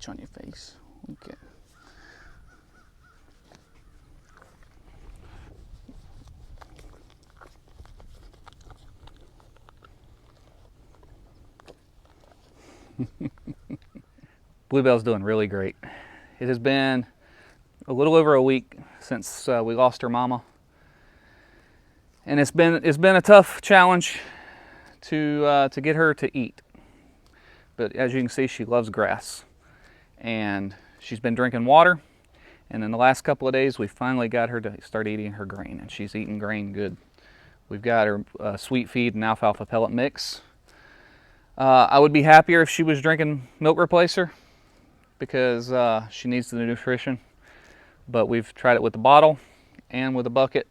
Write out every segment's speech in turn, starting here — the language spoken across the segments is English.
itch on your face. Okay. Bluebell's doing really great. It has been a little over a week since we lost her mama, and it's been a tough challenge to get her to eat. But as you can see, she loves grass, and she's been drinking water. And in the last couple of days, we finally got her to start eating her grain, and she's eating grain good. We've got her sweet feed and alfalfa pellet mix. I would be happier if she was drinking milk replacer because she needs the nutrition. But we've tried it with the bottle and with a bucket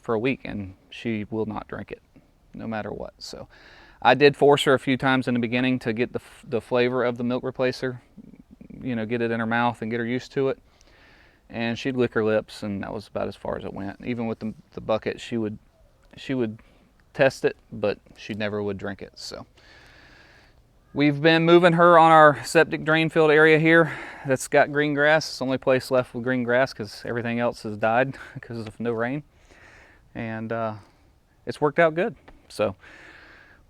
for a week, and she will not drink it, no matter what. So I did force her a few times in the beginning to get the flavor of the milk replacer, you know, get it in her mouth and get her used to it. And she'd lick her lips, and that was about as far as it went. Even with the bucket, she would test it, but she never would drink it. So we've been moving her on our septic drain field area here that's got green grass. It's the only place left with green grass because everything else has died because of no rain. And it's worked out good. So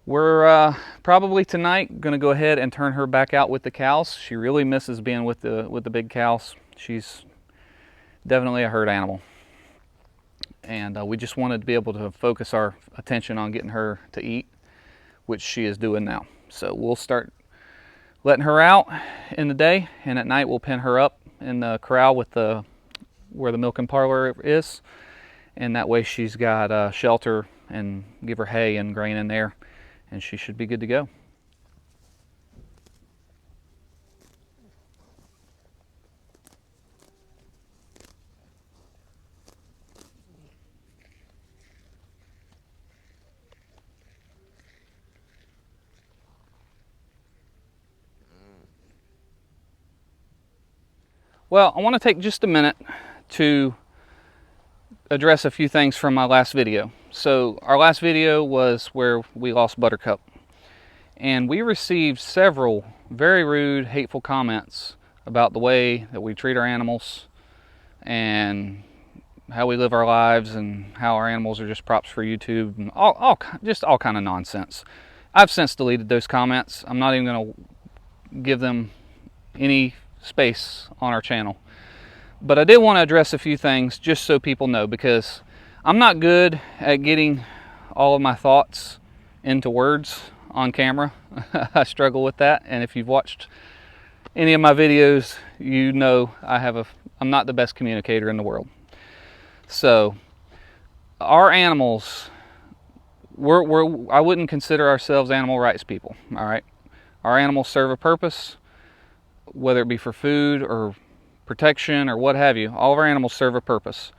we're probably tonight going to go ahead and turn her back out with the cows. She really misses being with the big cows. She's definitely a herd animal. And we just wanted to be able to focus our attention on getting her to eat, which she is doing now. So we'll start letting her out in the day, and at night we'll pen her up in the corral with where the milking parlor is, and that way she's got shelter, and give her hay and grain in there, and she should be good to go. Well, I want to take just a minute to address a few things from my last video. So our last video was where we lost Buttercup, and we received several very rude, hateful comments about the way that we treat our animals and how we live our lives and how our animals are just props for YouTube and just all kind of nonsense. I've since deleted those comments. I'm not even going to give them any space on our channel. But I did want to address a few things just so people know, because I'm not good at getting all of my thoughts into words on camera. I struggle with that, and if you've watched any of my videos, you know I'm not the best communicator in the world. So our animals, I wouldn't consider ourselves animal rights people, all right? Our animals serve a purpose, whether it be for food or protection or what have you. All of our animals serve a purpose.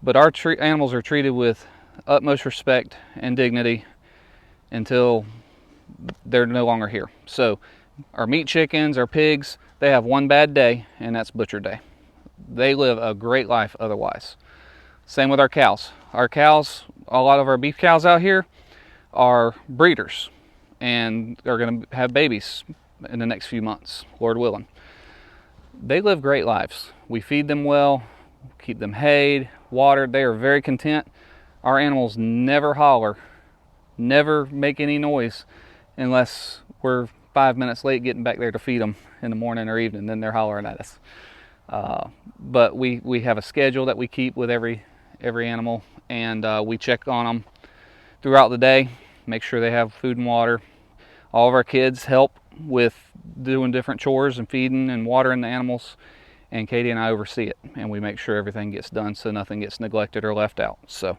But our animals are treated with utmost respect and dignity until they're no longer here. So our meat chickens, our pigs, they have one bad day, and that's butcher day. They live a great life otherwise. Same with our cows. Our cows, a lot of our beef cows out here are breeders and are going to have babies in the next few months, Lord willing. They live great lives. We feed them well, keep them hayed, watered. They are very content. Our animals never holler, never make any noise unless we're 5 minutes late getting back there to feed them in the morning or evening. Then they're hollering at us. But we have a schedule that we keep with every animal, and we check on them throughout the day, make sure they have food and water. All of our kids help with doing different chores and feeding and watering the animals, and Katie and I oversee it, and we make sure everything gets done so nothing gets neglected or left out. So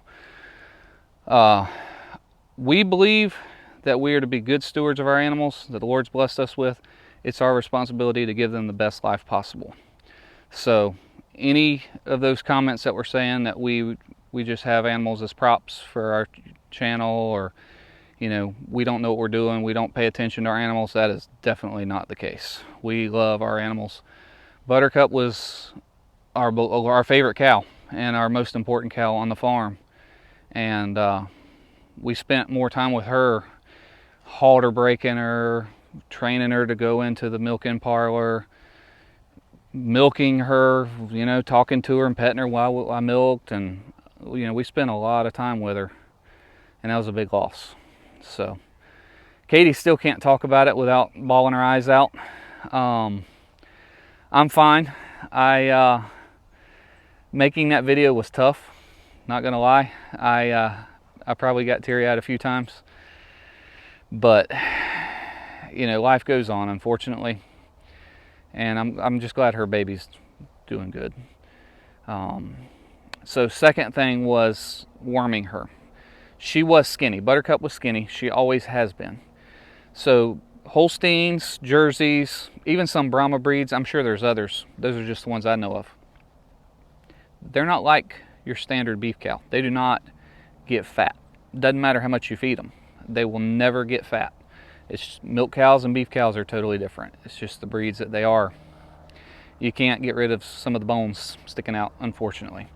we believe that we are to be good stewards of our animals that the Lord's blessed us with. It's our responsibility to give them the best life possible. So any of those comments that we're saying that we just have animals as props for our channel, or you know, we don't know what we're doing, we don't pay attention to our animals, that is definitely not the case. We love our animals. Buttercup was our favorite cow and our most important cow on the farm, and we spent more time with her, halter breaking her, training her to go into the milking parlor, milking her, you know, talking to her and petting her while I milked, and you know, we spent a lot of time with her, and that was a big loss. So Katie still can't talk about it without bawling her eyes out. I'm fine. Making that video was tough, not gonna lie. I probably got teary-eyed a few times, but you know, life goes on, unfortunately, and I'm just glad her baby's doing good. So second thing was worming her. She was skinny. Buttercup was skinny. She always has been. So Holsteins, Jerseys, even some Brahma breeds, I'm sure there's others. Those are just the ones I know of. They're not like your standard beef cow. They do not get fat. Doesn't matter how much you feed them. They will never get fat. It's milk cows and beef cows are totally different. It's just the breeds that they are. You can't get rid of some of the bones sticking out, unfortunately.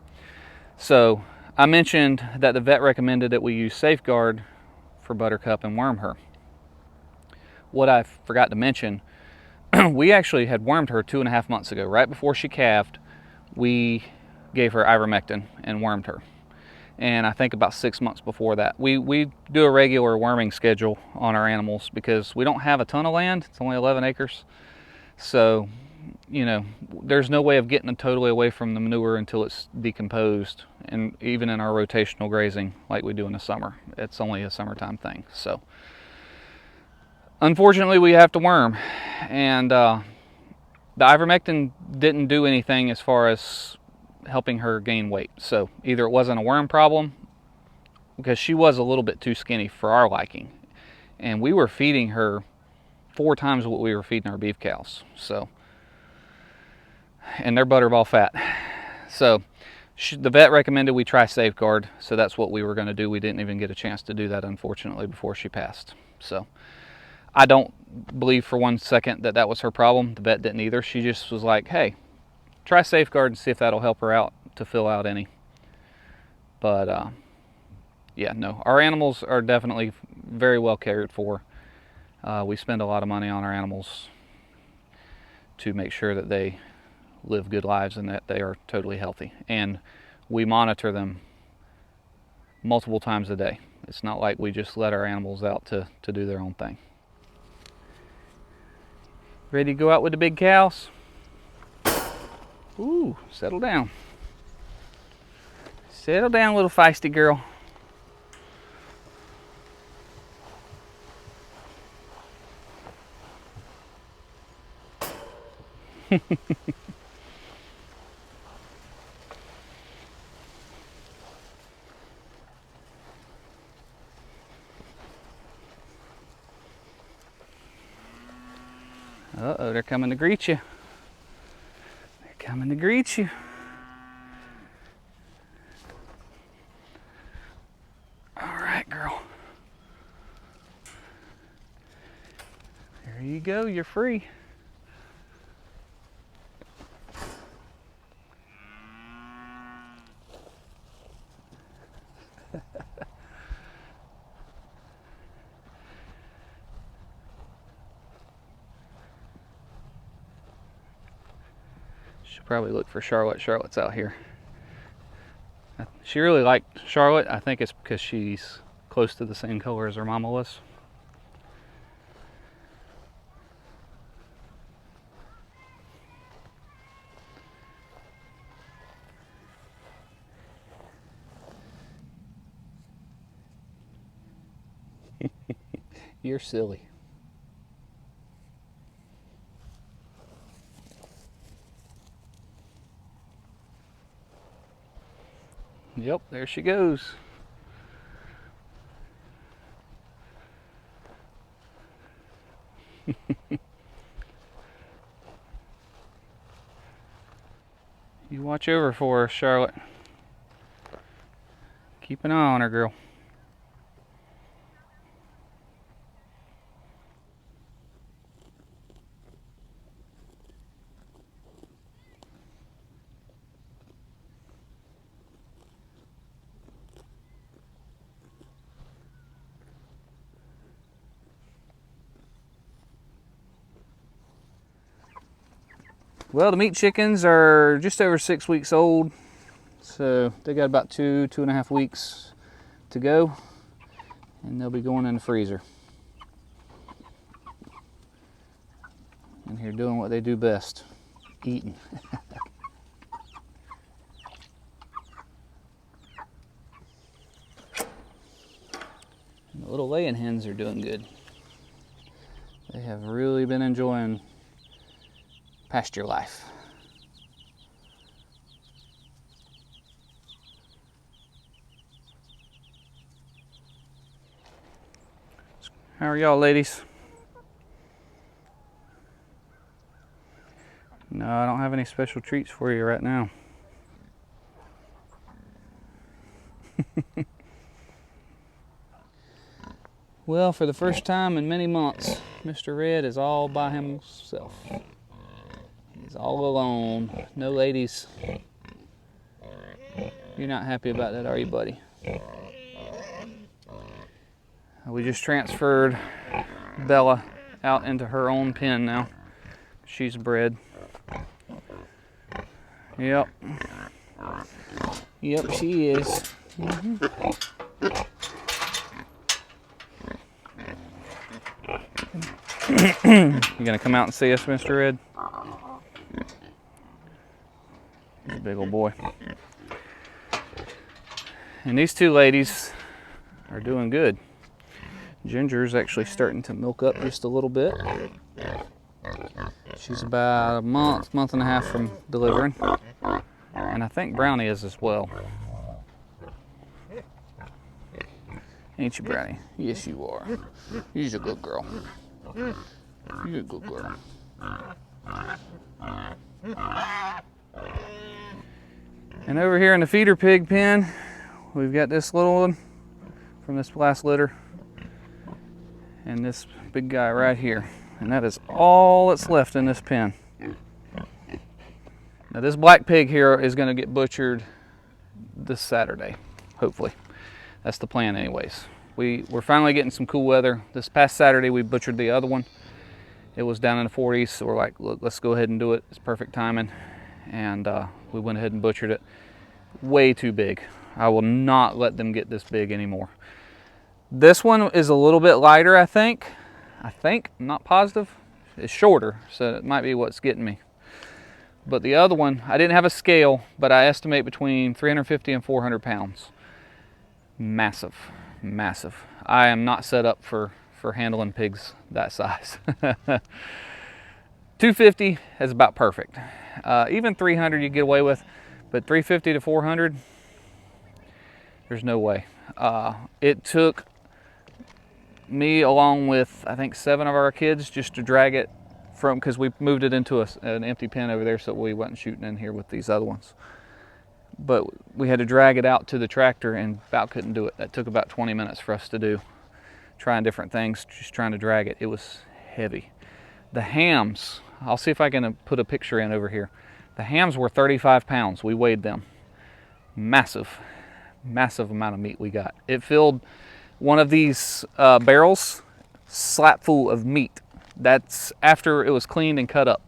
So I mentioned that the vet recommended that we use Safeguard for Buttercup and worm her. What I forgot to mention, we actually had wormed her 2.5 months ago. Right before she calved, we gave her ivermectin and wormed her. And I think about 6 months before that. We do a regular worming schedule on our animals because we don't have a ton of land. It's only 11 acres. So, you know, there's no way of getting it totally away from the manure until it's decomposed. And even in our rotational grazing like we do in the summer, it's only a summertime thing. So unfortunately we have to worm, and the ivermectin didn't do anything as far as helping her gain weight. So either it wasn't a worm problem, because she was a little bit too skinny for our liking, and we were feeding her 4 times what we were feeding our beef cows. So, and they're butterball fat. So the vet recommended we try Safeguard, so that's what we were going to do. We didn't even get a chance to do that, unfortunately, before she passed. So I don't believe for 1 second that that was her problem. The vet didn't either. She just was like, hey, try Safeguard and see if that'll help her out to fill out any. But yeah, no, our animals are definitely very well cared for. We spend a lot of money on our animals to make sure that they live good lives and that they are totally healthy. And we monitor them multiple times a day. It's not like we just let our animals out to do their own thing. Ready to go out with the big cows? Ooh, settle down. Settle down, little feisty girl. Uh-oh, they're coming to greet you. They're coming to greet you. All right, girl. There you go, you're free. She'll probably look for Charlotte. Charlotte's out here. She really liked Charlotte. I think it's because she's close to the same color as her mama was. You're silly. Yep, there she goes. You watch over for her, Charlotte. Keep an eye on her, girl. Well, the meat chickens are just over 6 weeks old, so they got about 2.5 weeks to go, and they'll be going in the freezer. And here doing what they do best, eating. The little laying hens are doing good. They have really been enjoying pasture life. How are y'all, ladies? No, I don't have any special treats for you right now. Well, for the first time in many months, Mr. Red is all by himself. He's all alone. No ladies. You're not happy about that, are you, buddy? We just transferred Bella out into her own pen now. She's bred. Yep. Yep, she is. You gonna come out and see us, Mr. Red? He's a big old boy. And these two ladies are doing good. Ginger's actually starting to milk up just a little bit. She's about a month and a half from delivering. And I think Brownie is as well. Ain't you, Brownie? Yes, you are. You're a good girl. You're a good girl. And over here in the feeder pig pen, we've got this little one from this last litter, and this big guy right here. And that is all that's left in this pen. Now this black pig here is going to get butchered this Saturday, hopefully. That's the plan anyways. We're finally getting some cool weather. This past Saturday we butchered the other one. It was down in the 40s, so we're like, look, let's go ahead and do it. It's perfect timing. And we went ahead and butchered it. Way too big. I will not let them get this big anymore. This one is a little bit lighter, I think. I'm not positive. It's shorter, so it might be what's getting me. But the other one, I didn't have a scale, but I estimate between 350 and 400 pounds. Massive, massive. I am not set up for handling pigs that size. 250 is about perfect. Even 300 you get away with, but 350 to 400, there's no way. It took me along with I think 7 of our kids just to drag it from, because we moved it into an empty pen over there so we wasn't shooting in here with these other ones. But we had to drag it out to the tractor and about couldn't do it. That took about 20 minutes for us to do, trying different things, just trying to drag it. It was heavy. The hams, I'll see if I can put a picture in over here. The hams were 35 pounds. We weighed them. Massive, massive amount of meat we got. It filled one of these barrels slap full of meat. That's after it was cleaned and cut up.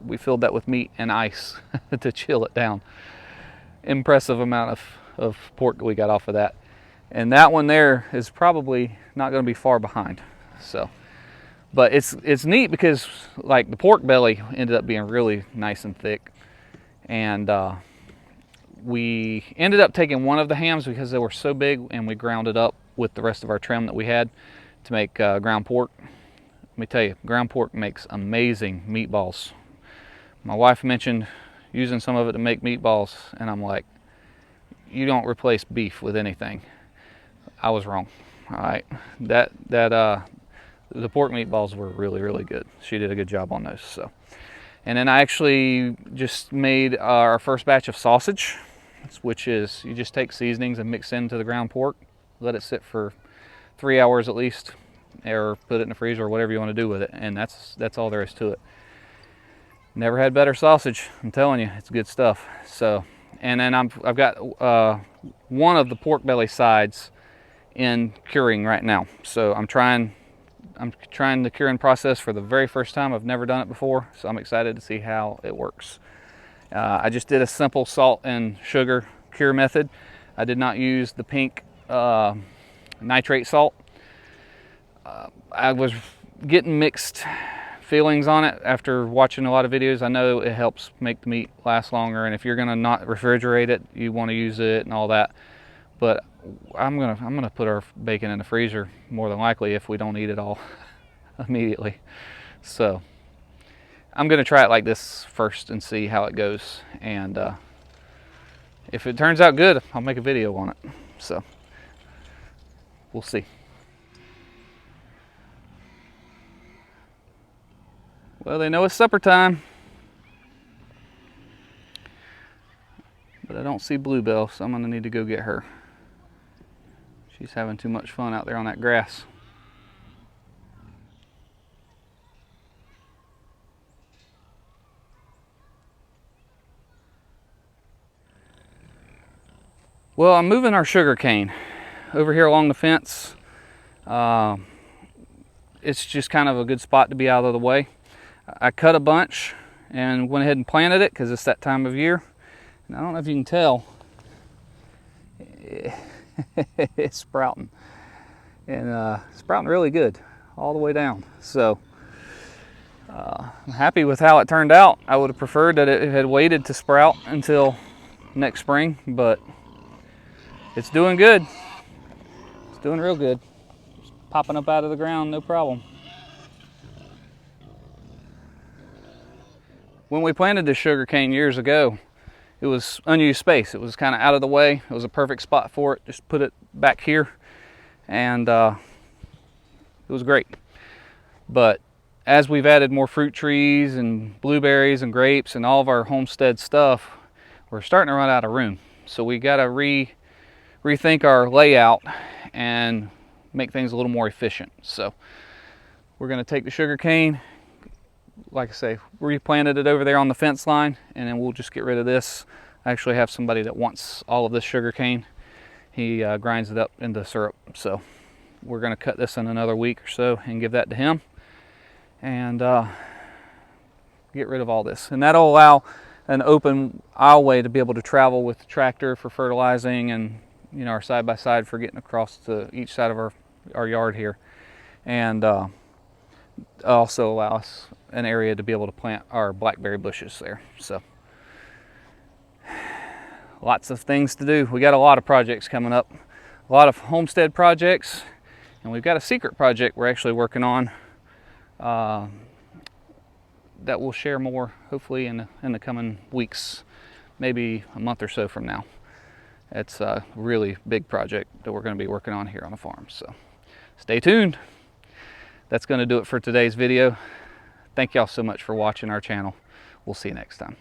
We filled that with meat and ice to chill it down. Impressive amount of pork we got off of that. And that one there is probably not going to be far behind. So, but it's neat because like the pork belly ended up being really nice and thick. And we ended up taking one of the hams because they were so big, and we ground it up with the rest of our trim that we had to make ground pork. Let me tell you, ground pork makes amazing meatballs. My wife mentioned using some of it to make meatballs, and I'm like, you don't replace beef with anything. I was wrong. All right, the pork meatballs were really, really good. She did a good job on those. So, and then I actually just made our first batch of sausage, which is you just take seasonings and mix into the ground pork, let it sit for 3 hours at least, or put it in the freezer or whatever you want to do with it, and that's all there is to it. Never had better sausage. I'm telling you, it's good stuff. So, and then I've got one of the pork belly sides in curing right now. So I'm trying I'm trying the curing process for the very first time. I've never done it before, so I'm excited to see how it works. I just did a simple salt and sugar cure method. I did not use the pink nitrate salt. I was getting mixed feelings on it after watching a lot of videos. I know it helps make the meat last longer, and if you're gonna not refrigerate it, you want to use it and all that. But I'm gonna put our bacon in the freezer more than likely if we don't eat it all immediately. So I'm gonna try it like this first and see how it goes, and if it turns out good, I'll make a video on it. So we'll see. Well, they know it's supper time, but I don't see Bluebell, so I'm gonna need to go get her. She's having too much fun out there on that grass. Well, I'm moving our sugar cane over here along the fence. It's just kind of a good spot to be out of the way. I cut a bunch and went ahead and planted it because it's that time of year. And I don't know if you can tell, it's sprouting. And sprouting really good all the way down. So I'm happy with how it turned out. I would have preferred that it had waited to sprout until next spring, but it's doing good. It's doing real good. Just popping up out of the ground, no problem. When we planted this sugar cane years ago, it was unused space. It was kind of out of the way. It was a perfect spot for it. Just put it back here, and it was great. But as we've added more fruit trees and blueberries and grapes and all of our homestead stuff, we're starting to run out of room. So we got to rethink our layout and make things a little more efficient. So we're going to take the sugar cane, like I say, replanted it over there on the fence line, and then we'll just get rid of this. I actually have somebody that wants all of this sugar cane. He grinds it up into syrup. So we're going to cut this in another week or so and give that to him, and get rid of all this. And that'll allow an open aisleway to be able to travel with the tractor for fertilizing, and our side-by-side for getting across to each side of our yard here. And also allow us an area to be able to plant our blackberry bushes there. So lots of things to do. We got a lot of projects coming up, a lot of homestead projects, and we've got a secret project we're actually working on that we'll share more hopefully in the coming weeks, maybe a month or so from now. It's a really big project that we're going to be working on here on the farm, so stay tuned. That's going to do it for today's video. Thank y'all so much for watching our channel. We'll see you next time.